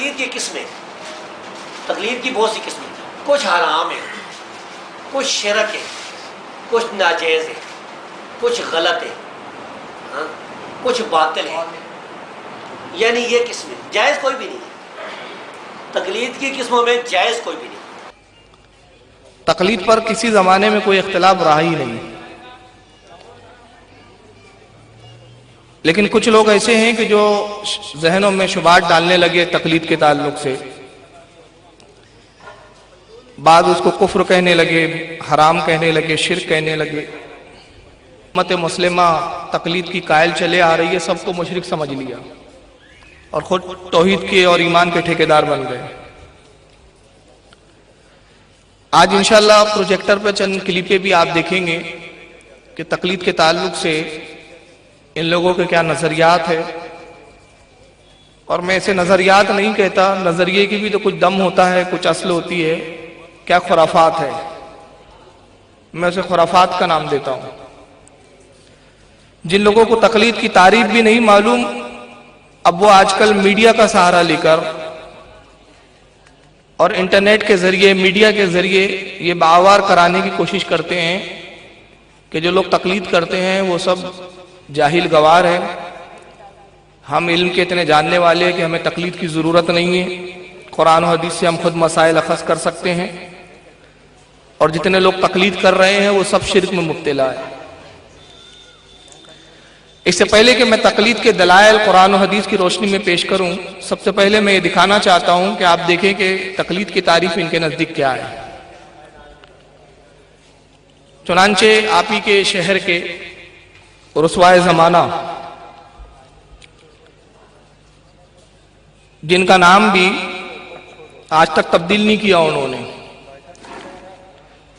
تقلید کی قسمیں، تقلید کی بہت سی قسمیں، کچھ حرام ہے، کچھ شرک ہے، کچھ ناجائز ہے، کچھ غلط ہے، ہاں کچھ باطل ہے، یعنی یہ قسمیں، جائز کوئی بھی نہیں ہے۔ تقلید کی قسموں میں جائز کوئی بھی نہیں۔ تقلید پر کسی زمانے میں کوئی اختلاف رہا ہی نہیں، لیکن کچھ لوگ ایسے ہیں کہ جو ذہنوں میں شبہات ڈالنے لگے تقلید کے تعلق سے، بعض اس کو کفر کہنے لگے، حرام کہنے لگے، شرک کہنے لگے۔ امت مسلمہ تقلید کی قائل چلے آ رہی ہے، سب کو مشرک سمجھ لیا اور خود توحید کے اور ایمان کے ٹھیکیدار بن گئے۔ آج انشاءاللہ پروجیکٹر پہ چند کلپیں بھی آپ دیکھیں گے کہ تقلید کے تعلق سے ان لوگوں کے کیا نظریات ہے، اور میں اسے نظریات نہیں کہتا، نظریے کی بھی تو کچھ دم ہوتا ہے، کچھ اصل ہوتی ہے، کیا خرافات ہے، میں اسے خرافات کا نام دیتا ہوں۔ جن لوگوں کو تقلید کی تعریف بھی نہیں معلوم، اب وہ آج کل میڈیا کا سہارا لے کر اور انٹرنیٹ کے ذریعے، میڈیا کے ذریعے یہ باور کرانے کی کوشش کرتے ہیں کہ جو لوگ تقلید کرتے ہیں وہ سب جاہل گوار ہیں، ہم علم کے اتنے جاننے والے ہیں کہ ہمیں تقلید کی ضرورت نہیں ہے، قرآن و حدیث سے ہم خود مسائل اخذ کر سکتے ہیں، اور جتنے لوگ تقلید کر رہے ہیں وہ سب شرک میں مبتلا ہے۔ اس سے پہلے کہ میں تقلید کے دلائل قرآن و حدیث کی روشنی میں پیش کروں، سب سے پہلے میں یہ دکھانا چاہتا ہوں کہ آپ دیکھیں کہ تقلید کی تعریف ان کے نزدیک کیا ہے۔ چنانچہ آپ ہی کے شہر کے رسوائے زمانہ، جن کا نام بھی آج تک تبدیل نہیں کیا انہوں نے،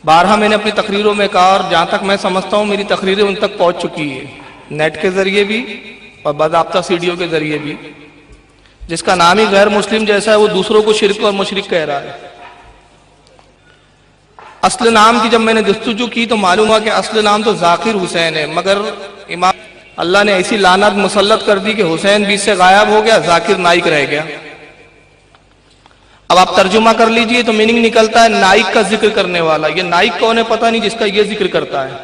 بارہا میں نے اپنی تقریروں میں کہا، اور جہاں تک میں سمجھتا ہوں میری تقریریں ان تک پہنچ چکی ہے، نیٹ کے ذریعے بھی اور باضابطہ سیڈیوں کے ذریعے بھی، جس کا نام ہی غیر مسلم جیسا ہے وہ دوسروں کو شرک اور مشرک کہہ رہا ہے۔ اصل نام کی جب میں نے جستجو کی تو معلوم ہوا کہ اصل نام تو ذاکر حسین ہے، مگر امام اللہ نے ایسی لعنت مسلط کر دی کہ حسین بیچ سے غائب ہو گیا، ذاکر نائک رہ گیا۔ اب آپ ترجمہ کر لیجئے تو میننگ نکلتا ہے نائک کا ذکر کرنے والا۔ یہ نائک کون ہے پتہ نہیں جس کا یہ ذکر کرتا ہے۔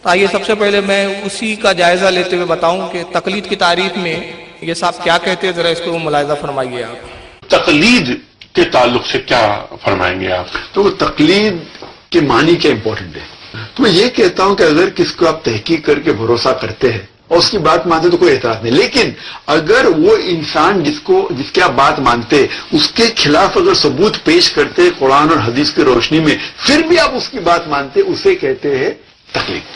تو آئیے سب سے پہلے میں اسی کا جائزہ لیتے ہوئے بتاؤں کہ تقلید کی تعریف میں یہ صاحب کیا کہتے ہیں، ذرا اس کو ملاحظہ فرمائیے آپ۔ تقلید کے تعلق سے کیا فرمائیں گے آپ؟ تو وہ تقلید کے معنی کیا امپورٹنٹ ہے؟ تو میں یہ کہتا ہوں کہ اگر کس کو آپ تحقیق کر کے بھروسہ کرتے ہیں اور اس کی بات مانتے تو کوئی اعتراض نہیں، لیکن اگر وہ انسان جس کی آپ بات مانتے اس کے خلاف اگر ثبوت پیش کرتے قرآن اور حدیث کی روشنی میں، پھر بھی آپ اس کی بات مانتے، اسے کہتے ہیں تقلید۔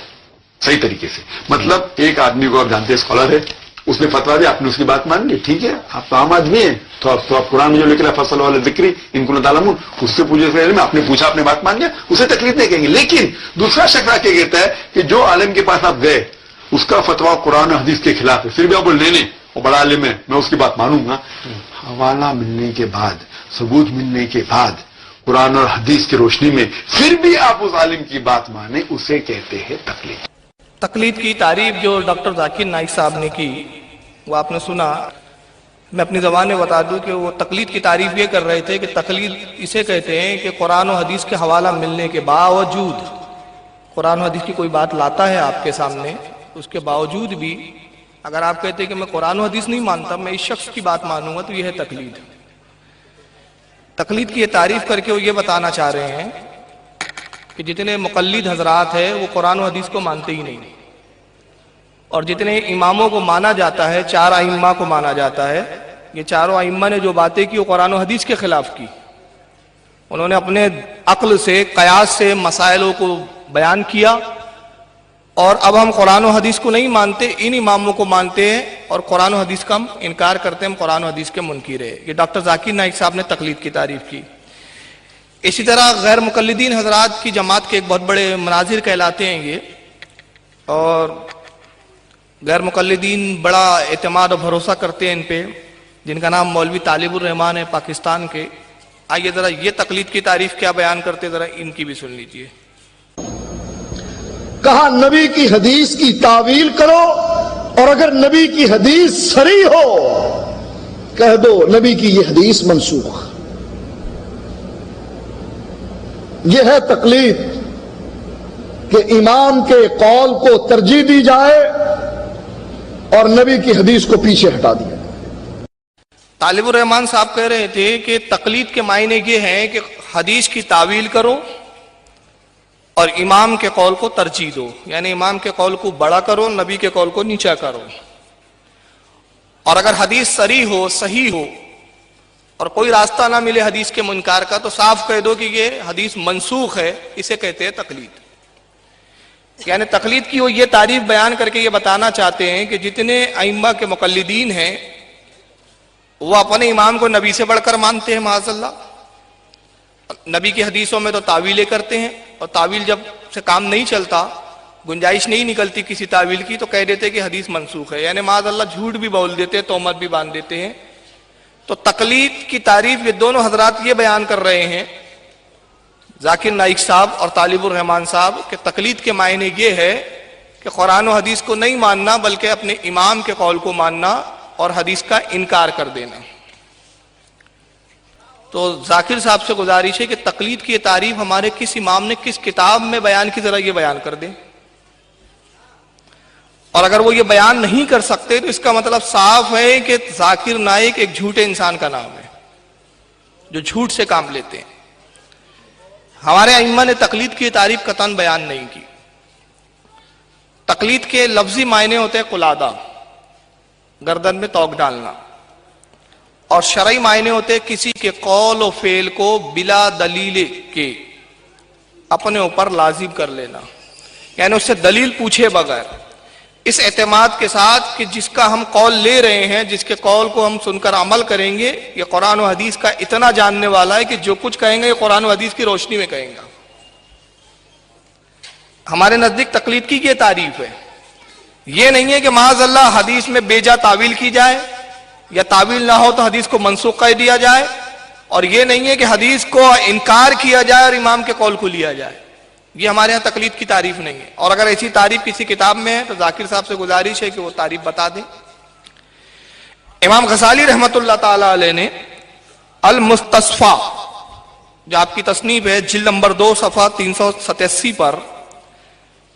صحیح طریقے سے مطلب ایک آدمی کو آپ جانتے ہیں اسکالر ہے، اس نے فتوا دیا، آپ نے اس کی بات مان لی، ٹھیک ہے، آپ تو عام آدمی ہیں، تو آپ قرآن میں جو لکھ رہا ہے فصل والا ذکری ان کو نہ تعلمون، اس سے پوچھے اس علم، آپ نے پوچھا، آپ نے بات مان لیا، اسے تقلید نہیں کہیں گے۔ لیکن دوسرا شخص کیا کہتا ہے کہ جو عالم کے پاس آپ گئے اس کا فتوا قرآن و حدیث کے خلاف ہے، پھر بھی آپ بول لینے وہ بڑا عالم ہے میں اس کی بات مانوں گا، حوالہ ملنے کے بعد، ثبوت ملنے کے بعد قرآن اور حدیث کی روشنی میں پھر بھی آپ اس عالم کی بات مانیں، اسے کہتے ہیں تقلید۔ تقلید کی تعریف جو ڈاکٹر ذاکر نائک صاحب نے کی وہ آپ نے سنا۔ میں اپنی زبان میں بتا دوں کہ وہ تقلید کی تعریف یہ کر رہے تھے کہ تقلید اسے کہتے ہیں کہ قرآن و حدیث کے حوالہ ملنے کے باوجود، قرآن و حدیث کی کوئی بات لاتا ہے آپ کے سامنے، اس کے باوجود بھی اگر آپ کہتے ہیں کہ میں قرآن و حدیث نہیں مانتا، میں اس شخص کی بات مانوں گا، تو یہ ہے تقلید۔ تقلید کی یہ تعریف کر کے وہ یہ بتانا چاہ رہے ہیں کہ جتنے مقلد حضرات ہیں وہ قرآن و حدیث کو مانتے ہی نہیں، اور جتنے اماموں کو مانا جاتا ہے، چار ائمہ کو مانا جاتا ہے، یہ چاروں ائمہ نے جو باتیں کی وہ قرآن و حدیث کے خلاف کی۔ انہوں نے اپنے عقل سے، قیاس سے مسائلوں کو بیان کیا، اور اب ہم قرآن و حدیث کو نہیں مانتے، ان اماموں کو مانتے ہیں، اور قرآن و حدیث کا ہم انکار کرتے ہیں، ہم قرآن و حدیث کے منکر ہیں۔ یہ ڈاکٹر ذاکر نائک صاحب نے تقلید کی تعریف کی۔ اسی طرح غیر مقلدین حضرات کی جماعت کے ایک بہت بڑے مناظر کہلاتے ہیں یہ، اور غیر مقلدین بڑا اعتماد اور بھروسہ کرتے ہیں ان پہ، جن کا نام مولوی طالب الرحمان ہے پاکستان کے۔ آئیے ذرا یہ تقلید کی تعریف کیا بیان کرتے، ذرا ان کی بھی سن لیجئے۔ کہا نبی کی حدیث کی تعویل کرو، اور اگر نبی کی حدیث صریح ہو کہہ دو نبی کی یہ حدیث منسوخ. یہ ہے تقلید کہ امام کے قول کو ترجیح دی جائے اور نبی کی حدیث کو پیچھے ہٹا دیا. طالب الرحمان صاحب کہہ رہے تھے کہ تقلید کے معنی یہ ہیں کہ حدیث کی تعویل کرو اور امام کے قول کو ترجیح دو، یعنی امام کے قول کو بڑا کرو، نبی کے قول کو نیچا کرو. اور اگر حدیث صریح ہو، صحیح ہو اور کوئی راستہ نہ ملے حدیث کے منکار کا تو صاف کہہ دو کہ یہ حدیث منسوخ ہے. اسے کہتے ہیں تقلید. یعنی تقلید کی وہ یہ تعریف بیان کر کے یہ بتانا چاہتے ہیں کہ جتنے ائمہ کے مقلدین ہیں وہ اپنے امام کو نبی سے بڑھ کر مانتے ہیں معاذ اللہ. نبی کی حدیثوں میں تو تعویلیں کرتے ہیں، اور تعویل جب سے کام نہیں چلتا، گنجائش نہیں نکلتی کسی تعویل کی، تو کہہ دیتے کہ حدیث منسوخ ہے. یعنی معاذ اللہ جھوٹ بھی بول دیتے، تہمت بھی باندھ دیتے ہیں. تو تقلید کی تعریف یہ دونوں حضرات یہ بیان کر رہے ہیں، ذاکر نائک صاحب اور طالب الرحمان صاحب، کہ تقلید کے معنی یہ ہے کہ قرآن و حدیث کو نہیں ماننا بلکہ اپنے امام کے قول کو ماننا اور حدیث کا انکار کر دینا. تو ذاکر صاحب سے گزارش ہے کہ تقلید کی یہ تعریف ہمارے کس امام نے کس کتاب میں بیان کی، ذرا یہ بیان کر دیں. اور اگر وہ یہ بیان نہیں کر سکتے تو اس کا مطلب صاف ہے کہ ذاکر نائک ایک جھوٹے انسان کا نام ہے جو جھوٹ سے کام لیتے ہیں. ہمارے ائمہ نے تقلید کی تعریف قطعاً بیان نہیں کی. تقلید کے لفظی معنی ہوتے ہیں قلادہ، گردن میں توق ڈالنا، اور شرعی معنی ہوتے ہیں کسی کے قول و فعل کو بلا دلیل کے اپنے اوپر لازم کر لینا، یعنی اس سے دلیل پوچھے بغیر، اس اعتماد کے ساتھ کہ جس کا ہم قول لے رہے ہیں، جس کے قول کو ہم سن کر عمل کریں گے، یہ قرآن و حدیث کا اتنا جاننے والا ہے کہ جو کچھ کہیں گے یہ قرآن و حدیث کی روشنی میں کہیں گا. ہمارے نزدیک تقلید کی یہ تعریف ہے. یہ نہیں ہے کہ معاذ اللہ حدیث میں بیجا تعویل کی جائے، یا تعویل نہ ہو تو حدیث کو منسوخ کر دیا جائے، اور یہ نہیں ہے کہ حدیث کو انکار کیا جائے اور امام کے قول کو لیا جائے. یہ ہمارے ہاں تقلید کی تعریف نہیں ہے. اور اگر ایسی تعریف کسی کتاب میں ہے تو ذاکر صاحب سے گزارش ہے کہ وہ تعریف بتا دیں. امام غزالی رحمت اللہ تعالی علیہ نے المستصفا، جو آپ کی تصنیف ہے، جلد نمبر 2 صفحہ 387 پر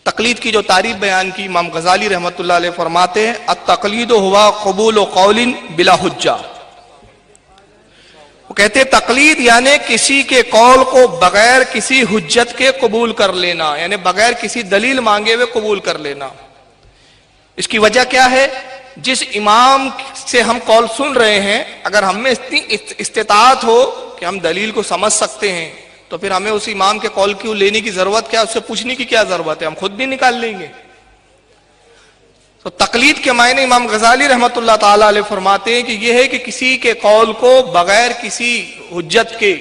تقلید کی جو تعریف بیان کی، امام غزالی رحمت اللہ علیہ فرماتے ہیں التقلید ہوا قبول قول بلا حجہ. وہ کہتے ہیں تقلید یعنی کسی کے قول کو بغیر کسی حجت کے قبول کر لینا، یعنی بغیر کسی دلیل مانگے ہوئے قبول کر لینا. اس کی وجہ کیا ہے؟ جس امام سے ہم قول سن رہے ہیں اگر ہم میں اتنی استطاعت ہو کہ ہم دلیل کو سمجھ سکتے ہیں تو پھر ہمیں اس امام کے قول کو لینے کی ضرورت کیا، اس سے پوچھنے کی کیا ضرورت ہے، ہم خود بھی نکال لیں گے. تو تقلید کے معنی امام غزالی رحمت اللہ تعالی علیہ فرماتے ہیں کہ یہ ہے کہ کسی کے قول کو بغیر کسی حجت کے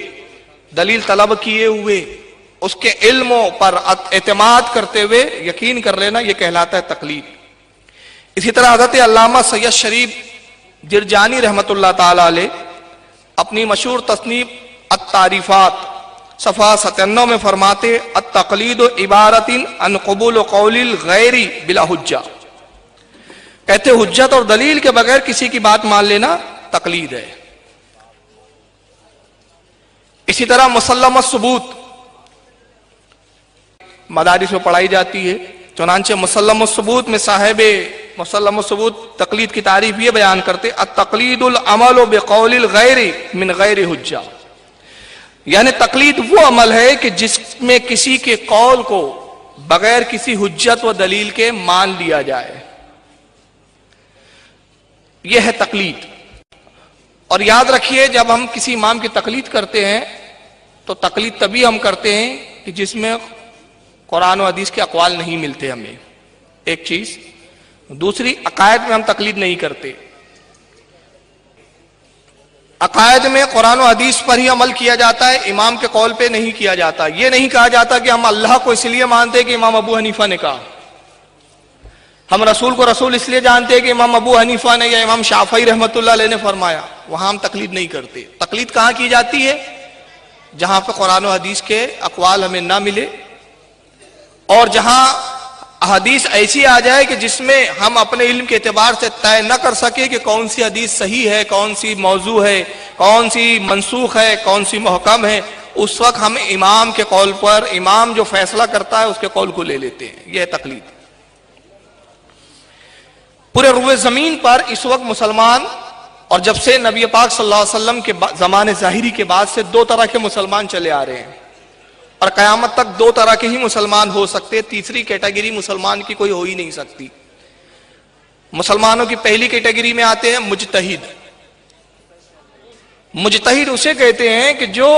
دلیل طلب کیے ہوئے، اس کے علموں پر اعتماد کرتے ہوئے یقین کر لینا، یہ کہلاتا ہے تقلید. اسی طرح حضرت علامہ سید شریف جرجانی رحمت اللہ تعالی علیہ اپنی مشہور تصنیف التعریفات صفحہ 97 میں فرماتے التقلید عبارت عن قبول قول الغیر بلا حجہ. کہتے حجت اور دلیل کے بغیر کسی کی بات مان لینا تقلید ہے. اسی طرح مسلم الثبوت مدارس میں پڑھائی جاتی ہے، چنانچہ مسلم الثبوت میں صاحب مسلم الثبوت تقلید کی تعریف یہ بیان کرتے التقلید العمل بقول الغیر من غیر حجہ، یعنی تقلید وہ عمل ہے کہ جس میں کسی کے قول کو بغیر کسی حجت و دلیل کے مان لیا جائے، یہ ہے تقلید. اور یاد رکھیے جب ہم کسی امام کی تقلید کرتے ہیں تو تقلید تبھی ہم کرتے ہیں کہ جس میں قرآن و حدیث کے اقوال نہیں ملتے ہمیں، ایک چیز. دوسری، عقائد میں ہم تقلید نہیں کرتے. عقائد میں قرآن و حدیث پر ہی عمل کیا جاتا ہے، امام کے قول پہ نہیں کیا جاتا. یہ نہیں کہا جاتا کہ ہم اللہ کو اس لیے مانتے کہ امام ابو حنیفہ نے کہا، ہم رسول کو رسول اس لیے جانتے ہیں کہ امام ابو حنیفہ نے یا امام شافعی رحمت اللہ علیہ نے فرمایا. وہاں ہم تقلید نہیں کرتے. تقلید کہاں کی جاتی ہے؟ جہاں پہ قرآن و حدیث کے اقوال ہمیں نہ ملے اور جہاں حدیث ایسی آ جائے کہ جس میں ہم اپنے علم کے اعتبار سے طے نہ کر سکے کہ کون سی حدیث صحیح ہے، کون سی موضوع ہے، کون سی منسوخ ہے، کون سی محکم ہے، اس وقت ہم امام کے قول پر، امام جو فیصلہ کرتا ہے اس کے قول کو لے لیتے ہیں. یہ ہے تقلید. پورے روئے زمین پر اس وقت مسلمان، اور جب سے نبی پاک صلی اللہ علیہ وسلم کے زمانے ظاہری کے بعد سے دو طرح کے مسلمان چلے آ رہے ہیں، اور قیامت تک دو طرح کے ہی مسلمان ہو سکتے. تیسری کیٹیگری مسلمان کی کوئی ہو ہی نہیں سکتی. مسلمانوں کی پہلی کیٹیگری میں آتے ہیں مجتہد. مجتہد اسے کہتے ہیں کہ جو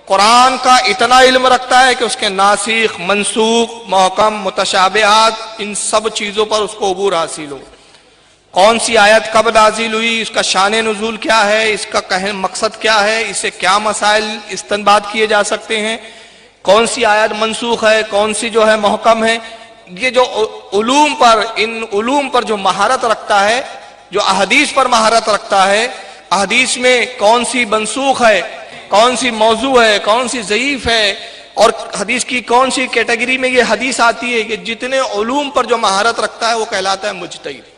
قرآن کا اتنا علم رکھتا ہے کہ اس کے ناسخ، منسوخ، محکم، متشابہات، ان سب چیزوں پر اس کو عبور حاصل ہو. کون سی آیت کب نازل ہوئی، اس کا شان نزول کیا ہے، اس کا مقصد کیا ہے، اس سے کیا مسائل استنباط کیے جا سکتے ہیں، کون سی آیت منسوخ ہے، کون سی جو ہے محکم ہے. یہ جو علوم پر، ان علوم پر جو مہارت رکھتا ہے، جو احادیث پر مہارت رکھتا ہے، احادیث میں کون سی منسوخ ہے، کون سی موضوع ہے، کون سی ضعیف ہے، اور حدیث کی کون سی کیٹیگری میں یہ حدیث آتی ہے، کہ جتنے علوم پر جو مہارت رکھتا ہے وہ کہلاتا ہے مجتہد.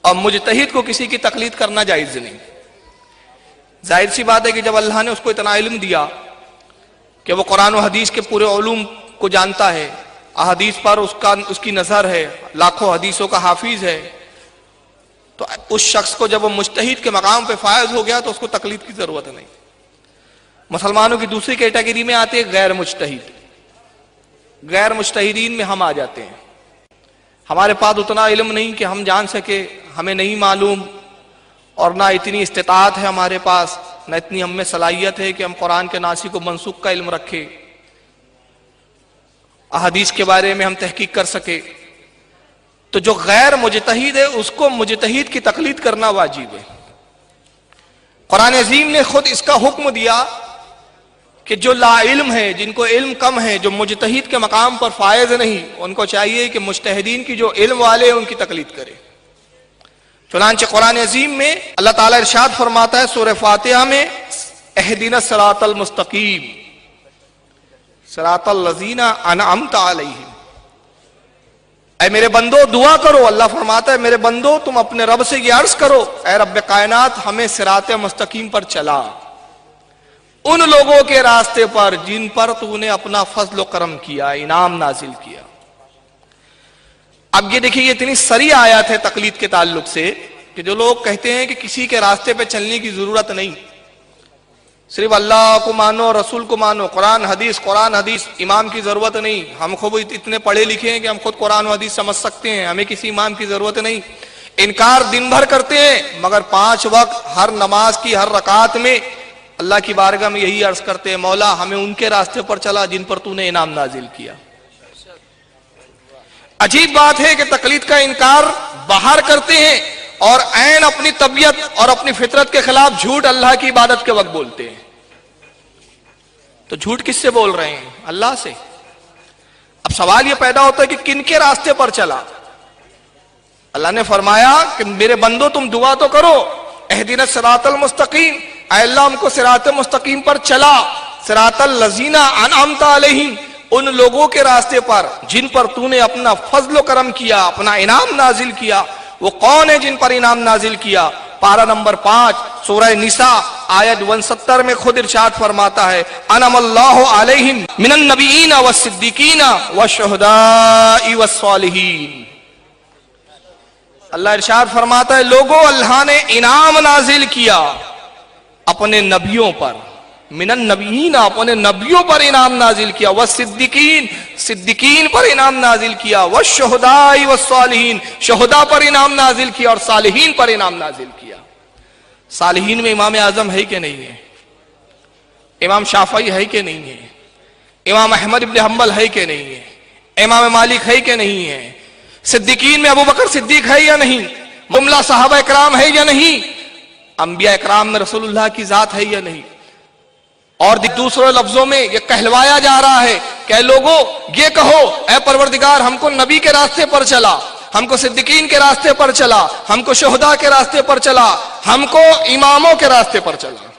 اور مجتہد کو کسی کی تقلید کرنا جائز نہیں. ظاہر سی بات ہے کہ جب اللہ نے اس کو اتنا علم دیا کہ وہ قرآن و حدیث کے پورے علوم کو جانتا ہے، احادیث پر اس کی نظر ہے، لاکھوں حدیثوں کا حافظ ہے، تو اس شخص کو جب وہ مجتہد کے مقام پہ فائز ہو گیا تو اس کو تقلید کی ضرورت نہیں. مسلمانوں کی دوسری کیٹیگری میں آتے ہیں غیر مجتہد. غیر مجتہدین میں ہم آ جاتے ہیں. ہمارے پاس اتنا علم نہیں کہ ہم جان سکے، ہمیں نہیں معلوم، اور نہ اتنی استطاعت ہے ہمارے پاس، نہ اتنی ہم میں صلاحیت ہے کہ ہم قرآن کے ناسخ و منسوخ کا علم رکھے، احادیث کے بارے میں ہم تحقیق کر سکے. تو جو غیر مجتہد ہے اس کو مجتہد کی تقلید کرنا واجب ہے. قرآن عظیم نے خود اس کا حکم دیا کہ جو لا علم ہے، جن کو علم کم ہے، جو مجتہد کے مقام پر فائز نہیں، ان کو چاہیے کہ مجتہدین کی جو علم والے ہیں ان کی تقلید کرے. چنانچہ قرآن عظیم میں اللہ تعالیٰ ارشاد فرماتا ہے سورہ فاتحہ میں، اہدنا الصراط المستقیم صراط الذین انعمت علیہم. اے میرے بندو دعا کرو. اللہ فرماتا ہے میرے بندو تم اپنے رب سے یہ عرض کرو، اے رب کائنات ہمیں صراط مستقیم پر چلا، ان لوگوں کے راستے پر جن پر تو نے اپنا فضل و کرم کیا، انعام نازل کیا. اب یہ دیکھیں، یہ اتنی سری آیات ہے تقلید کے تعلق سے کہ جو لوگ کہتے ہیں کہ کسی کے راستے پہ چلنے کی ضرورت نہیں، صرف اللہ کو مانو، رسول کو مانو، قرآن حدیث امام کی ضرورت نہیں، ہم خود اتنے پڑھے لکھے ہیں کہ ہم خود قرآن و حدیث سمجھ سکتے ہیں، ہمیں کسی امام کی ضرورت نہیں. انکار دن بھر کرتے ہیں، مگر 5 وقت ہر نماز کی ہر رکعت میں اللہ کی بارگاہ میں یہی عرض کرتے ہیں، مولا ہمیں ان کے راستے پر چلا جن پر تو نے انعام نازل کیا. عجیب بات ہے کہ تقلید کا انکار باہر کرتے ہیں اور عین اپنی طبیعت اور اپنی فطرت کے خلاف جھوٹ اللہ کی عبادت کے وقت بولتے ہیں. تو جھوٹ کس سے بول رہے ہیں؟ اللہ سے. اب سوال یہ پیدا ہوتا ہے کہ کن کے راستے پر چلا؟ اللہ نے فرمایا کہ میرے بندو تم دعا تو کرو، اہدنا الصراط المستقیم، اے اللہ ہم کو صراط مستقیم پر چلا، صراط الذین انعمت علیہم، ان لوگوں کے راستے پر جن پر تو نے اپنا فضل و کرم کیا، اپنا انعام نازل کیا. وہ کون ہے جن پر انعام نازل کیا؟ پارہ نمبر 5 سورہ نساء آیت 69 میں خود ارشاد فرماتا ہے، انعم اللہ علیہم من النبیین والصدیقین والشہداء والصالحین. اللہ ارشاد فرماتا ہے لوگوں اللہ نے انعام نازل کیا اپنے نبیوں پر، من النبیین اپنے نبیوں پر انعام نازل کیا، والصدیقین صدیقین پر انعام نازل کیا، والشہداء والصالحین شہداء پر انعام نازل کیا، اور صالحین پر انعام نازل کیا. صالحین میں امام اعظم ہے کہ نہیں ہے؟ امام شافعی ہے کہ نہیں ہے؟ امام احمد ابن حنبل ہے کہ نہیں ہے؟ امام مالک ہے کہ نہیں ہے؟ صدیقین میں ابو بکر صدیق ہے یا نہیں؟ جملہ صحابہ اکرام ہے یا نہیں؟ انبیاء اکرام میں رسول اللہ کی ذات ہے یا نہیں؟ اور دوسرے لفظوں میں یہ کہلوایا جا رہا ہے کہ اے لوگوں یہ کہو، اے پروردگار ہم کو نبی کے راستے پر چلا، ہم کو صدیقین کے راستے پر چلا، ہم کو شہداء کے راستے پر چلا، ہم کو اماموں کے راستے پر چلا.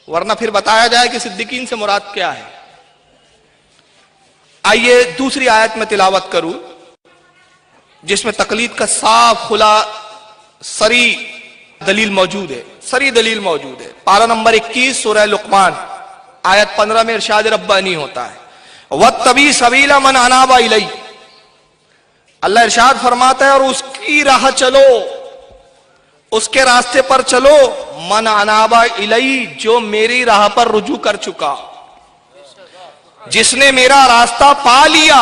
ورنہ پھر بتایا جائے کہ صدیقین سے مراد کیا ہے. آئیے دوسری آیت میں تلاوت کروں جس میں تقلید کا صاف کھلا سری دلیل موجود ہے، سری دلیل موجود ہے۔ پارہ نمبر 21 سورہ لقمان آیت 15 میں ارشاد ربانی ہوتا ہے وَاتَّبِعْ سَبِيلَ مَنْ أَنَابَ إِلَيَّ، اللہ ارشاد فرماتا ہے اور اس کی راہ چلو، اس کے راستے پر چلو، من اناب الی، جو میری راہ پر رجوع کر چکا، جس نے میرا راستہ پا لیا،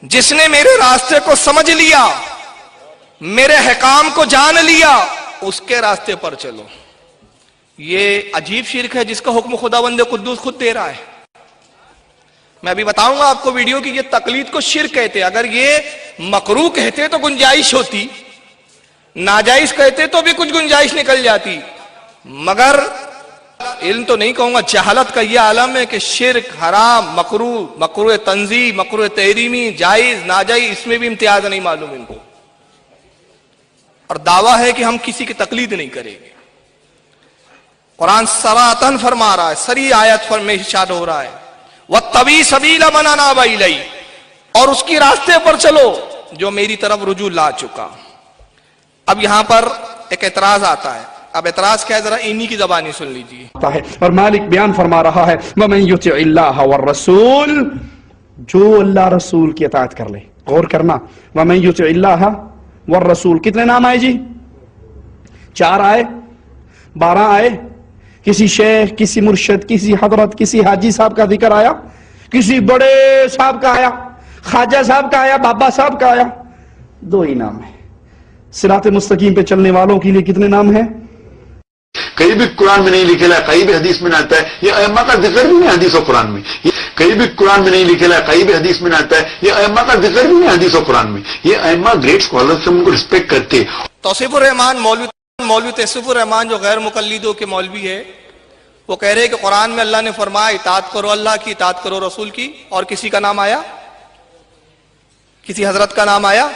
جس نے میرے راستے کو سمجھ لیا، میرے حکام کو جان لیا، اس کے راستے پر چلو۔ یہ عجیب شرک ہے جس کا حکم خداوند قدوس خود دے رہا ہے۔ میں ابھی بتاؤں گا آپ کو ویڈیو کی یہ تقلید کو شرک کہتے، اگر یہ مکروہ کہتے تو گنجائش ہوتی، ناجائز کہتے تو بھی کچھ گنجائش نکل جاتی، مگر علم تو نہیں کہوں گا، جہالت کا یہ عالم ہے کہ شرک، حرام، مکروہ، مکروہ تنزیہ، مکروہ تحریمی، جائز، ناجائز، اس میں بھی امتیاز نہیں معلوم ان کو، اور دعویٰ ہے کہ ہم کسی کی تقلید نہیں کریں گے۔ قرآن صراحتاً فرما رہا ہے، سری آیت پر میں ارشاد ہو رہا ہے وَاتَّبِعْ سَبِيلَ مَنْ أَنَابَ إِلَيَّ، اور اس کی راستے پر چلو جو میری طرف رجوع لا چکا۔ اب یہاں پر ایک اعتراض آتا ہے، اب اعتراض کیا ہے ذرا انہی کی زبانی سن لیجیے۔ اور مالک بیان فرما رہا ہے وَمَنْ يُطِعِ اللَّهَ وَالرَّسُولِ، جو اللہ رسول کی اطاعت کر لے، غور کرنا، وَمَنْ يُطِعِ اللَّهَ وَالرَّسُولِ، کتنے نام آئے جی؟ 4 آئے، 12 آئے، کسی شیخ، کسی مرشد، کسی حضرت، کسی حاجی صاحب کا ذکر آیا، کسی بڑے صاحب کا آیا، خواجہ صاحب کا آیا، بابا صاحب کا آیا، 2 ہی نام ہیں۔ صراط مستقیم پہ چلنے والوں کے لیے کتنے نام ہیں؟ کہیں بھی قرآن میں نہیں لکھا ہے، کہیں بھی حدیث میں نہ آتا ہے، یہ ائمہ کا ذکر بھی نہیں حدیث و قرآن میں، کہیں بھی قرآن میں نہیں لکھا ہے، کہیں بھی حدیث میں نہ آتا ہے، یہ ائمہ کا ذکر بھی نہیں حدیث و قرآن میں۔ یہ ائمہ گریٹ اسکالرز سے ان کو رسپیکٹ کرتے۔ توصیف الرحمان مولوی توصیف الرحمان جو غیر مقلدوں کے مولوی ہے، وہ کہہ رہے کہ قرآن میں اللہ نے فرمایا اطاعت کرو اللہ کی، اطاعت کرو رسول کی، اور کسی کا نام آیا؟ کسی حضرت کا نام آیا؟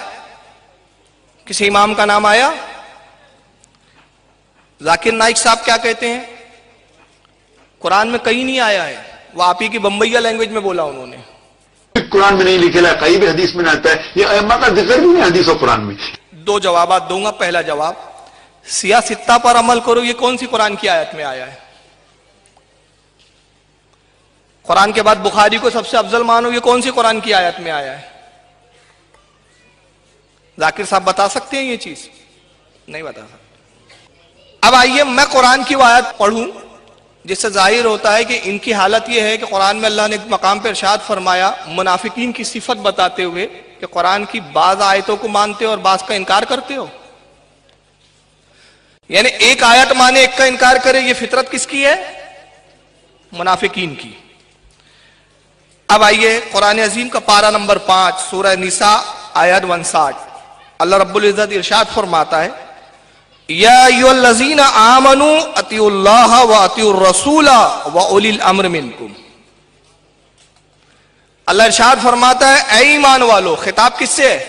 کسی امام کا نام آیا؟ ذاکر نائک صاحب کیا کہتے ہیں؟ قرآن میں کہیں نہیں آیا ہے، وہ آپ ہی کی بمبئیا لینگویج میں بولا انہوں نے۔ قرآن میں نہیں لکھا ہے، کہیں بھی حدیث میں نہ آتا ہے، یہ ائمہ کا ذکر بھی نہیں حدیث و قرآن میں۔ 2 جوابات دوں گا۔ پہلا جواب، سیاستہ پر عمل کرو، یہ کون سی قرآن کی آیت میں آیا ہے؟ قرآن کے بعد بخاری کو سب سے افضل مانو، یہ کون سی قرآن کی آیت میں آیا ہے؟ ذاکر صاحب بتا سکتے ہیں یہ چیز؟ نہیں بتا سکتے۔ اب آئیے میں قرآن کی وہ آیت پڑھوں جس سے ظاہر ہوتا ہے کہ ان کی حالت یہ ہے کہ قرآن میں اللہ نے ایک مقام پر ارشاد فرمایا منافقین کی صفت بتاتے ہوئے کہ قرآن کی بعض آیتوں کو مانتے ہو اور بعض کا انکار کرتے ہو، یعنی ایک آیت مانے ایک کا انکار کرے، یہ فطرت کس کی ہے؟ منافقین کی۔ اب آئیے قرآن عظیم کا پارہ نمبر 5 سورہ نساء آیت 59، اللہ رب العزت ارشاد فرماتا ہے یا ایھا الذین آمنوا اطیعوا اللہ واطیعوا الرسول واولی الامر منکم۔ اللہ ارشاد فرماتا ہے اے ایمان والو، خطاب کس سے ہے؟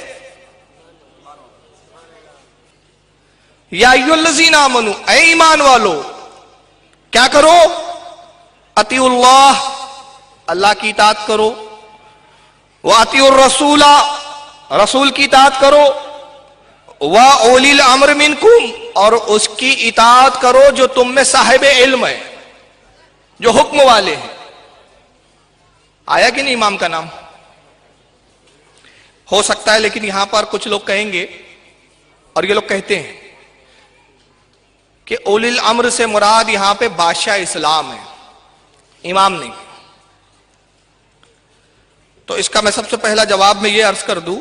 یا ایھا الذین آمنوا، اے ایمان والو کیا کرو؟ اطیعوا اللہ، اللہ کی اطاعت کرو، واطیعوا الرسول، رسول کی اطاعت کرو، وَأُولِي الْأَمْرِ مِنْكُمْ، اور اس کی اطاعت کرو جو تم میں صاحب علم ہے، جو حکم والے ہیں۔ آیا کہ نہیں امام کا نام؟ ہو سکتا ہے لیکن یہاں پر کچھ لوگ کہیں گے، اور یہ لوگ کہتے ہیں کہ اولی الامر سے مراد یہاں پہ بادشاہ اسلام ہے، امام نہیں۔ تو اس کا میں سب سے پہلا جواب میں یہ عرض کر دوں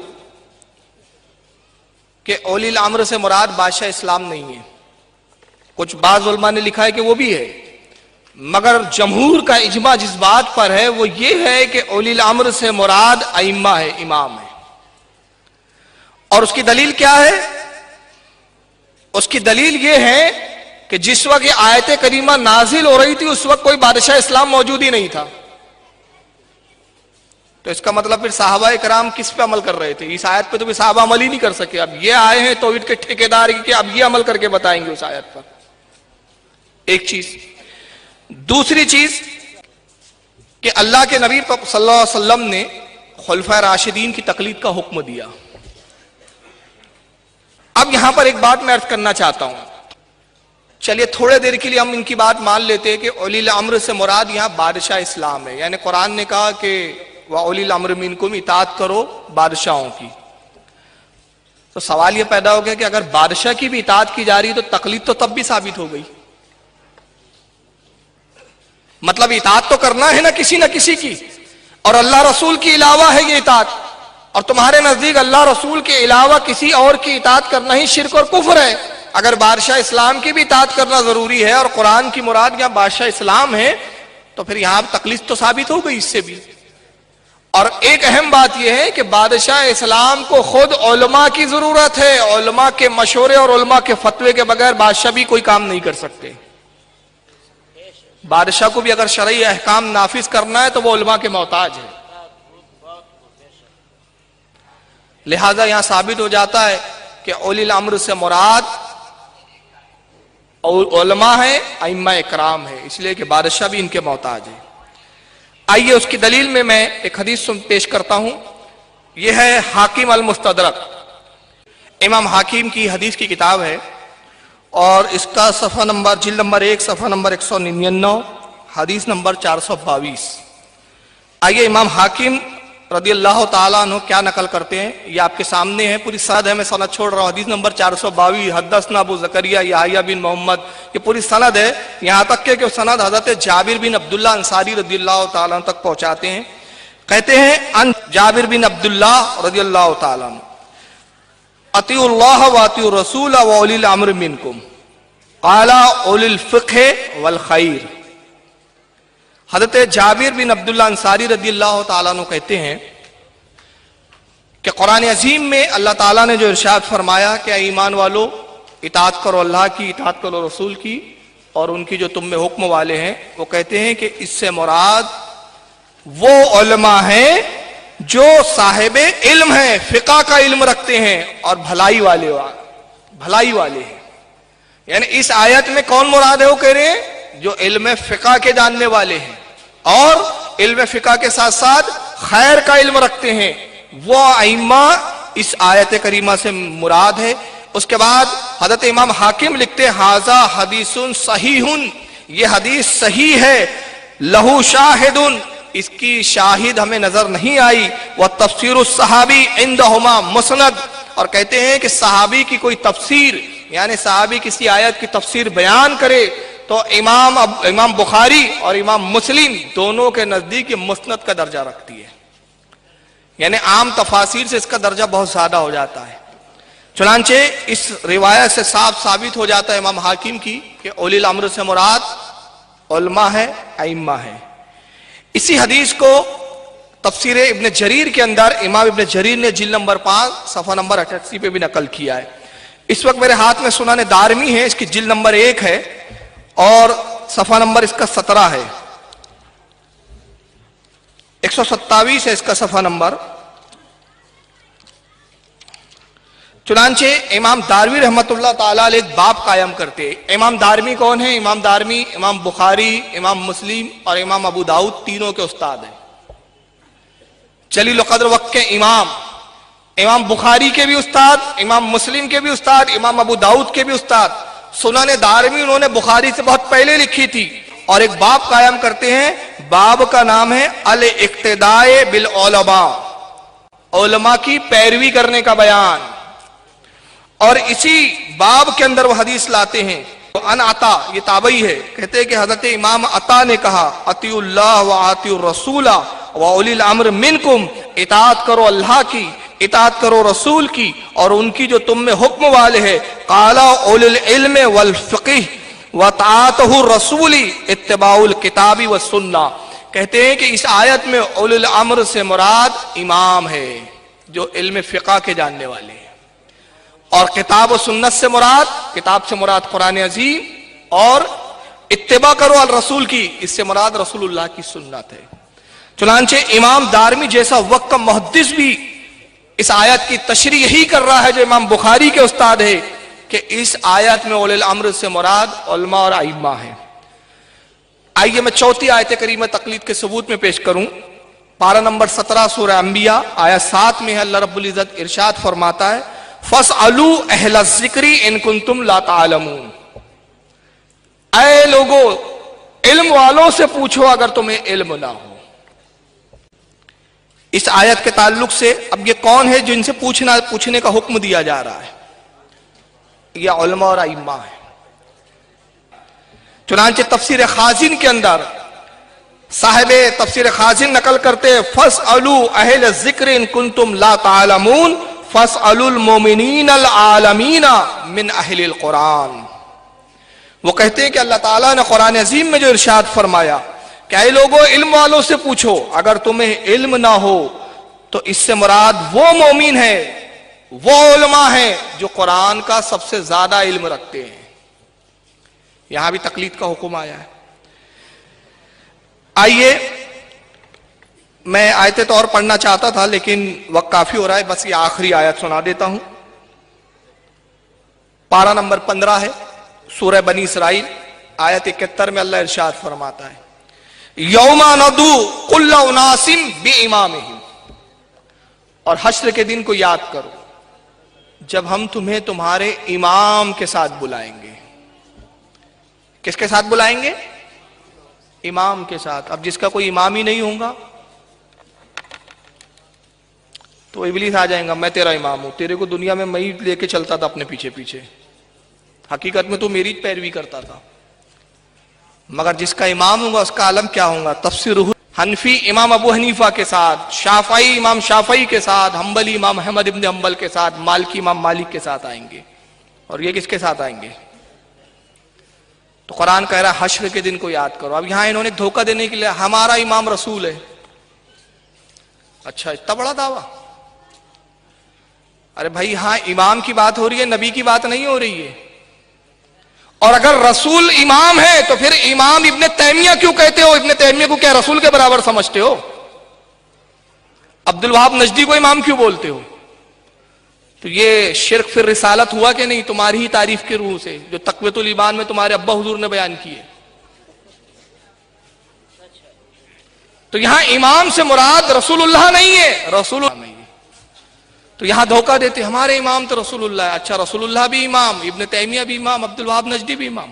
کہ اولی الامر سے مراد بادشاہ اسلام نہیں ہے، کچھ بعض علماء نے لکھا ہے کہ وہ بھی ہے، مگر جمہور کا اجماع جس بات پر ہے وہ یہ ہے کہ اولی الامر سے مراد ائمہ ہے، امام ہے۔ اور اس کی دلیل کیا ہے؟ اس کی دلیل یہ ہے کہ جس وقت یہ آیت کریمہ نازل ہو رہی تھی اس وقت کوئی بادشاہ اسلام موجود ہی نہیں تھا، تو اس کا مطلب پھر صحابہ کرام کس پہ عمل کر رہے تھے؟ اس آیت پہ تو بھی صحابہ عمل ہی نہیں کر سکے، اب یہ آئے ہیں توحید کے ٹھیکیدار کہ اب یہ عمل کر کے بتائیں گے اس آیت پر۔ ایک چیز۔ دوسری چیز، کہ اللہ کے نبی صلی اللہ علیہ وسلم نے خلفائے راشدین کی تقلید کا حکم دیا. اب یہاں پر ایک بات میں عرض کرنا چاہتا ہوں. چلیے تھوڑے دیر کے لیے ہم ان کی بات مان لیتے ہیں کہ اولی الامر سے مراد یہاں بادشاہ اسلام ہے. یعنی قرآن نے کہا کہ وَأُولِي الْأَمْرِ مِنْكُمْ، اطاعت کرو بادشاہوں کی. تو سوال یہ پیدا ہو گیا کہ اگر بادشاہ کی بھی اطاعت کی جا رہی ہے تو تقلید تو تب بھی ثابت ہو گئی. مطلب اطاعت تو کرنا ہے نا کسی کی، اور اللہ رسول کے علاوہ ہے یہ اطاعت. اور تمہارے نزدیک اللہ رسول کے علاوہ کسی اور کی اطاعت کرنا ہی شرک اور کفر ہے. اگر بادشاہ اسلام کی بھی اطاعت کرنا ضروری ہے اور قرآن کی مراد یہاں بادشاہ اسلام ہے تو پھر یہاں تقلید تو ثابت ہو گئی اس سے بھی. اور ایک اہم بات یہ ہے کہ بادشاہ اسلام کو خود علماء کی ضرورت ہے. علماء کے مشورے اور علماء کے فتوے کے بغیر بادشاہ بھی کوئی کام نہیں کر سکتے. بادشاہ کو بھی اگر شرعی احکام نافذ کرنا ہے تو وہ علماء کے محتاج ہے. لہذا یہاں ثابت ہو جاتا ہے کہ اولی الامر سے مراد علماء ہے، ائمہ اکرام ہے، اس لیے کہ بادشاہ بھی ان کے محتاج ہے. آئیے اس کی دلیل میں ایک حدیث پیش کرتا ہوں. یہ ہے حاکم المستدرک، امام حاکم کی حدیث کی کتاب ہے اور اس کا صفحہ نمبر جلد نمبر 1 صفحہ نمبر 199 حدیث نمبر 422. آئیے امام حاکم رضی اللہ تعالیٰ عنہ کیا نقل کرتے ہیں یہ آپ کے سامنے ہے. پوری سند ہے، میں سند چھوڑ رہا ہوں. حدیث نمبر 422، حدثنا ابو زکریا یحییٰ بن محمد، یہ پوری سند ہے. یہاں تک کہ سند حضرت جابر بن عبداللہ انصاری رضی اللہ تعالیٰ عنہ تک پہنچاتے ہیں. کہتے ہیں ان جابر بن عبداللہ رضی اللہ تعالیٰ عنہ اطیعوا اللہ واطیعوا الرسول واولی الامر منکم قال اولی الفقہ والخیر. حضرت جابر بن عبداللہ انصاری رضی اللہ تعالیٰ عنہ کہتے ہیں کہ قرآن عظیم میں اللہ تعالیٰ نے جو ارشاد فرمایا کہ اے ایمان والو اطاعت کرو اللہ کی، اطاعت کرو رسول کی اور ان کی جو تم میں حکم والے ہیں، وہ کہتے ہیں کہ اس سے مراد وہ علماء ہیں جو صاحب علم ہیں، فقہ کا علم رکھتے ہیں اور بھلائی والے ہیں. یعنی اس آیت میں کون مراد ہے؟ وہ کہہ رہے ہیں جو علم فقہ کے جاننے والے ہیں اور علم فقہ کے ساتھ ساتھ خیر کا علم رکھتے ہیں، وہ ائمہ اس آیت کریمہ سے مراد ہے. اس کے بعد حضرت امام حاکم لکھتے ھذا حدیث صحیح، یہ حدیث صحیح ہے، لہو شاہد، اس کی شاہد ہمیں نظر نہیں آئی، وتفسیر الصحابی عندہما مسند، اور کہتے ہیں کہ صحابی کی کوئی تفسیر یعنی صحابی کسی آیت کی تفسیر بیان کرے تو امام بخاری اور امام مسلم دونوں کے نزدیک یہ مسند کا درجہ رکھتی ہے. یعنی عام تفاسیر سے اس کا درجہ بہت زیادہ ہو جاتا ہے. چنانچہ اس روایت سے صاف ثابت ہو جاتا ہے امام حاکم کی کہ اولی الامر سے مراد علماء ہے، ائمہ ہے. اسی حدیث کو تفسیر ابن جریر کے اندر امام ابن جریر نے جلد نمبر 5 صفحہ نمبر 88 پہ بھی نقل کیا ہے. اس وقت میرے ہاتھ میں سنن دارمی ہے، اس کی جلد نمبر 1 ہے اور صفحہ نمبر اس کا 17 ہے، 127 ہے اس کا صفحہ نمبر. چنانچہ امام دارمی رحمت اللہ تعالیٰ علیہ ایک باب قائم کرتے. امام دارمی کون ہیں؟ امام دارمی امام بخاری، امام مسلم اور امام ابو داؤد تینوں کے استاد ہیں، جلیل القدر وقت کے امام بخاری کے بھی استاد، امام مسلم کے بھی استاد، امام ابو داؤد کے بھی استاد. سنن دارمی انہوں نے بخاری سے بہت پہلے لکھی تھی اور ایک باب قائم کرتے ہیں. باب کا نام ہے الاقتداء بالعلماء، علماء کی پیروی کرنے کا بیان. اور اسی باب کے اندر وہ حدیث لاتے ہیں ان عطا، یہ تابعی ہے، کہتے ہیں کہ حضرت امام عطا نے کہا اطیعوا اللہ واطیعوا الرسول واولی الامر منکم، اطاعت کرو اللہ کی، اطاعت کرو رسول کی اور ان کی جو تم میں حکم والے ہیں. قال اولی العلم والفقہ وطاعتہ الرسول اتباع الکتاب والسنہ. کہتے ہیں کہ اس آیت میں اولی الامر سے مراد امام ہے جو علم فقہ کے جاننے والے ہیں، اور کتاب و سنت سے مراد، کتاب سے مراد قرآن عظیم، اور اتباع کرو الرسول کی، اس سے مراد رسول اللہ کی سنت ہے. چنانچہ امام دارمی جیسا وقت کا محدث بھی اس آیت کی تشریح یہی کر رہا ہے جو امام بخاری کے استاد ہے کہ اس آیت میں اولی الامر سے مراد علماء اور ائمہ ہیں. آئیے میں چوتھی آیت کریمہ تقلید کے ثبوت میں پیش کروں. پارہ نمبر 17 سورہ انبیاء آیت 7 میں اللہ رب العزت ارشاد فرماتا ہے فَاسْأَلُوا أَهْلَ الذِّكْرِ إِن كُنتُمْ لَا تَعْلَمُونَ. اے لوگو علم والوں سے پوچھو اگر تمہیں علم نہ ہو. اس آیت کے تعلق سے اب یہ کون ہے جن سے پوچھنے کا حکم دیا جا رہا ہے؟ یہ علماء اور ائمہ ہیں. چنانچہ تفسیر خازن کے اندر صاحب تفسیر خازن نقل کرتے فَاسْأَلُوا أَهْلَ الذِّكْرِ إِن كُنتُمْ لَا تَعْلَمُونَ فَاسْأَلُوا الْمُؤْمِنِينَ الْعَالَمِينَ مِنْ أَهْلِ الْقُرْآنِ. وہ کہتے ہیں کہ اللہ تعالیٰ نے قرآن عظیم میں جو ارشاد فرمایا کہ اے لوگوں علم والوں سے پوچھو اگر تمہیں علم نہ ہو، تو اس سے مراد وہ مومن ہیں، وہ علماء ہیں جو قرآن کا سب سے زیادہ علم رکھتے ہیں. یہاں بھی تقلید کا حکم آیا ہے. آئیے میں آیتیں تو اور پڑھنا چاہتا تھا لیکن وقت کافی ہو رہا ہے، بس یہ آخری آیت سنا دیتا ہوں. پارہ نمبر 15 ہے سورہ بنی اسرائیل آیت 71 میں اللہ ارشاد فرماتا ہے یوم ندعو کل اناس بامامہم. اور حشر کے دن کو یاد کرو جب ہم تمہیں تمہارے امام کے ساتھ بلائیں گے. کس کے ساتھ بلائیں گے؟ امام کے ساتھ. اب جس کا کوئی امام ہی نہیں ہوگا تو ابلیس آ جائیں گا میں تیرا امام ہوں، تیرے کو دنیا میں ہی لے کے چلتا تھا اپنے پیچھے پیچھے، حقیقت میں تو میری پیروی کرتا تھا. مگر جس کا امام ہوگا اس کا عالم کیا ہوگا؟ تفسیر حنفی امام ابو حنیفہ کے ساتھ، شافعی امام شافعی کے ساتھ، حنبلی امام احمد ابن حنبل کے ساتھ، مالکی امام مالک کے ساتھ آئیں گے. اور یہ کس کے ساتھ آئیں گے؟ تو قرآن کہہ رہا ہے حشر کے دن کو یاد کرو. اب یہاں انہوں نے دھوکہ دینے کے لیے ہمارا امام رسول ہے. اچھا اتنا بڑا دعویٰ؟ ارے بھائی ہاں امام کی بات ہو رہی ہے، نبی کی بات نہیں ہو رہی ہے. اور اگر رسول امام ہے تو پھر امام ابن تیمیہ کیوں کہتے ہو؟ ابن تیمیہ کو کیا رسول کے برابر سمجھتے ہو؟ عبد الوہاب نجدی کو امام کیوں بولتے ہو؟ تو یہ شرک پھر رسالت ہوا کہ نہیں تمہاری ہی تعریف کے روح سے جو تقویۃ الایمان میں تمہارے ابا حضور نے بیان کیے. تو یہاں امام سے مراد رسول اللہ نہیں ہے، رسول اللہ نہیں ہے. تو یہاں دھوکہ دیتے ہمارے امام تو رسول اللہ ہے. اچھا رسول اللہ بھی امام، ابن تیمیہ بھی امام، عبد الوہاب نجدی بھی امام،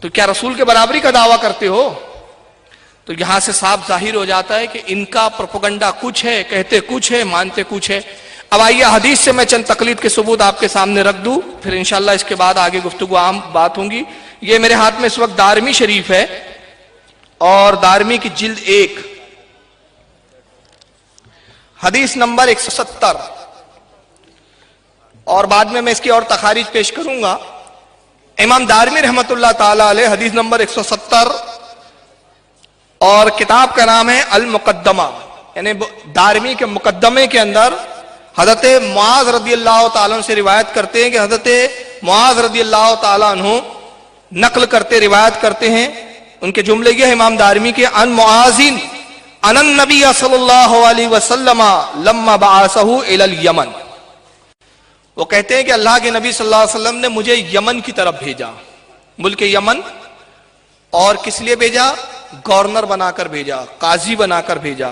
تو کیا رسول کے برابری کا دعویٰ کرتے ہو؟ تو یہاں سے صاف ظاہر ہو جاتا ہے کہ ان کا پروپیگنڈا کچھ ہے، کہتے کچھ ہے، مانتے کچھ ہے. اب آئیے حدیث سے میں چند تقلید کے ثبوت آپ کے سامنے رکھ دوں، پھر انشاءاللہ اس کے بعد آگے گفتگو عام بات ہوں گی. یہ میرے ہاتھ میں اس وقت دارمی شریف ہے اور دارمی کی جلد 1 حدیث نمبر 170 اور بعد میں اس کی اور تخارج پیش کروں گا. امام دارمی رحمت اللہ تعالی علیہ حدیث نمبر 170 اور کتاب کا نام ہے المقدمہ، یعنی دارمی کے مقدمے کے اندر حضرت معاذ رضی اللہ تعالیٰ عنہ سے روایت کرتے ہیں کہ حضرت معاذ رضی اللہ تعالیٰ عنہ نقل کرتے روایت کرتے ہیں. ان کے جملے یہ امام دارمی کے ان معاذین ان النبی صلی اللہ علیہ وسلم لما بعثہ الی الیمن. وہ کہتے ہیں کہ اللہ کے نبی صلی اللہ علیہ وسلم نے مجھے یمن کی طرف بھیجا، ملک یمن. اور کس لیے بھیجا؟ گورنر بنا کر بھیجا، قاضی بنا کر بھیجا.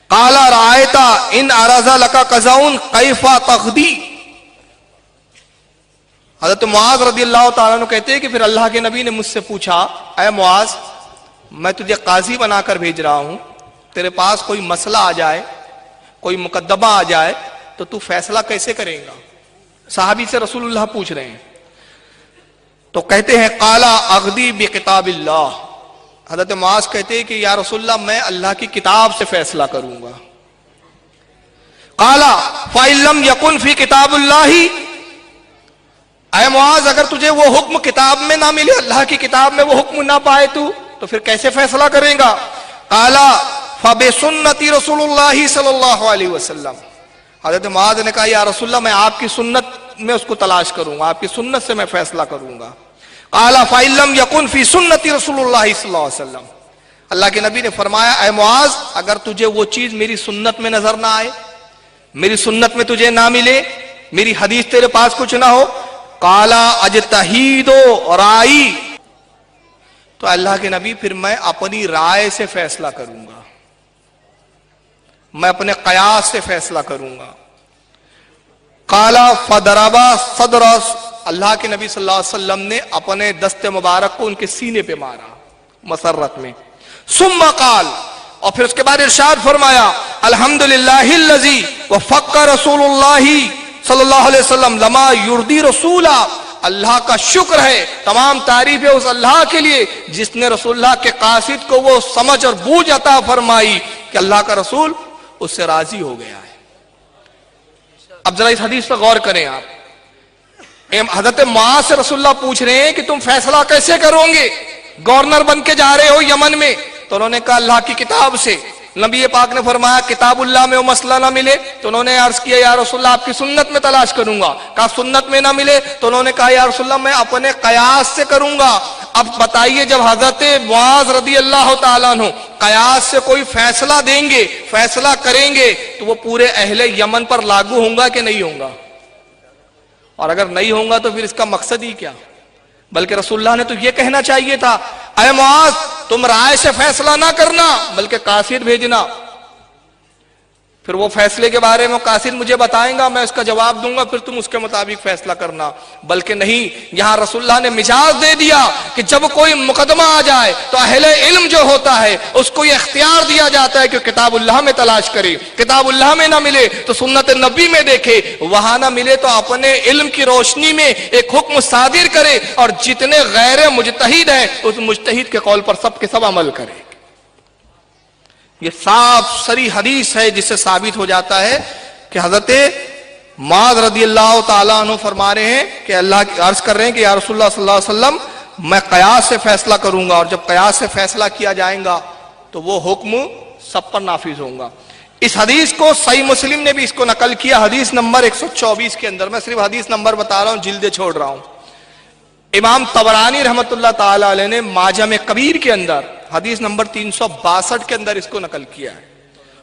قال رأیت ان ارز لک قزون کیف تقضی. حضرت معاذ رضی اللہ تعالیٰ عنہ کہتے ہیں کہ پھر اللہ کے نبی نے مجھ سے پوچھا اے معاذ میں تجھے قاضی بنا کر بھیج رہا ہوں، تیرے پاس کوئی مسئلہ آ جائے، کوئی مقدمہ آ جائے تو فیصلہ کیسے کرے گا؟ صحابی سے رسول اللہ پوچھ رہے ہیں. تو کہتے ہیں قال اقضی بکتاب اللہ. حضرت معاذ کہتے ہیں کہ یا رسول اللہ میں اللہ کی کتاب سے فیصلہ کروں گا. قال فإن لم يكن في کتاب اللہ. اے معاذ اگر تجھے وہ حکم کتاب میں نہ ملے، اللہ کی کتاب میں وہ حکم نہ پائے تو پھر کیسے فیصلہ کرے گا؟ قال فبسنت رسول اللہ صلی اللہ علیہ وسلم. حضرت معاذ نے کہا یا رسول اللہ میں آپ کی سنت میں اس کو تلاش کروں گا، آپ کی سنت سے میں فیصلہ کروں گا. قال فإن لم يكن في سنت رسول اللہ صلی اللہ علیہ وسلم. اللہ کے نبی نے فرمایا اے معاذ اگر تجھے وہ چیز میری سنت میں نظر نہ آئے، میری سنت میں تجھے نہ ملے، میری حدیث تیرے پاس کچھ نہ ہو، قال اجتہید رائی. تو اللہ کے نبی پھر میں اپنی رائے سے فیصلہ کروں گا، میں اپنے قیاس سے فیصلہ کروں گا۔ قالا فضربا صدر، اللہ کے نبی صلی اللہ علیہ وسلم نے اپنے دست مبارک کو ان کے سینے پہ مارا مسرت میں۔ ثم قال، اور پھر اس کے بعد ارشاد فرمایا الحمدللہ الذی وفق رسول اللہ صلی اللہ علیہ وسلم لما یرضی رسولا، اللہ کا شکر ہے، تمام تعریف ہے اس اللہ کے لیے جس نے رسول اللہ کے قاصد کو وہ سمجھ اور بوجھ عطا فرمائی کہ اللہ کا رسول اس سے راضی ہو گیا ہے۔ اب ذرا اس حدیث پر غور کریں آپ۔ حضرت معاذ سے رسول اللہ پوچھ رہے ہیں کہ تم فیصلہ کیسے کرو گے، گورنر بن کے جا رہے ہو یمن میں؟ تو انہوں نے کہا اللہ کی کتاب سے۔ نبی پاک نے فرمایا کتاب اللہ میں وہ مسئلہ نہ ملے تو انہوں نے عرض کیا یا رسول اللہ آپ کی سنت میں تلاش کروں گا۔ کہا سنت میں نہ ملے تو انہوں نے کہا یا رسول اللہ میں اپنے قیاس سے کروں گا۔ اب بتائیے جب حضرت معاذ رضی اللہ تعالیٰ عنہ قیاس سے کوئی فیصلہ دیں گے، فیصلہ کریں گے تو وہ پورے اہل یمن پر لاگو ہوں گا کہ نہیں ہوں گا؟ اور اگر نہیں ہوں گا تو پھر اس کا مقصد ہی کیا؟ بلکہ رسول اللہ نے تو یہ کہنا چاہیے تھا اے معاذ تم رائے سے فیصلہ نہ کرنا بلکہ قاصد بھیجنا، پھر وہ فیصلے کے بارے میں قاصد مجھے بتائیں گا، میں اس کا جواب دوں گا، پھر تم اس کے مطابق فیصلہ کرنا۔ بلکہ نہیں، یہاں رسول اللہ نے مجاز دے دیا کہ جب کوئی مقدمہ آ جائے تو اہل علم جو ہوتا ہے اس کو یہ اختیار دیا جاتا ہے کہ کتاب اللہ میں تلاش کرے، کتاب اللہ میں نہ ملے تو سنت نبی میں دیکھے، وہاں نہ ملے تو اپنے علم کی روشنی میں ایک حکم صادر کرے، اور جتنے غیر مجتہد ہیں اس مجتہد کے قول پر سب کے سب عمل کرے۔ یہ صاف سری حدیث ہے جس سے ثابت ہو جاتا ہے کہ حضرت معاذ رضی اللہ تعالیٰ عنہ فرما رہے ہیں کہ اللہ کی عرض کر رہے ہیں کہ یا رسول اللہ صلی اللہ علیہ وسلم میں قیاس سے فیصلہ کروں گا، اور جب قیاس سے فیصلہ کیا جائے گا تو وہ حکم سب پر نافذ ہوگا۔ اس حدیث کو صحیح مسلم نے بھی اس کو نقل کیا حدیث نمبر 124 کے اندر، میں صرف حدیث نمبر بتا رہا ہوں، جلدیں چھوڑ رہا ہوں۔ امام طبرانی رحمت اللہ تعالی علیہ نے معجم کبیر کے اندر حدیث نمبر 362 کے اندر اس کو نقل کیا ہے۔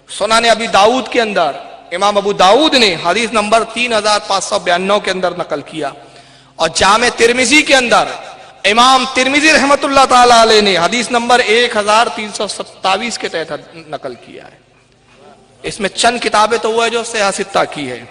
سنن ابی داؤد کے اندر امام ابو داؤد نے حدیث نمبر 3592 کے اندر نقل کیا، اور جامع ترمذی کے اندر امام ترمذی رحمت اللہ تعالی علیہ نے حدیث نمبر 1327 کے تحت نقل کیا ہے۔ اس میں چند کتابیں تو وہ ہے جو صحیح ستہ کی ہے۔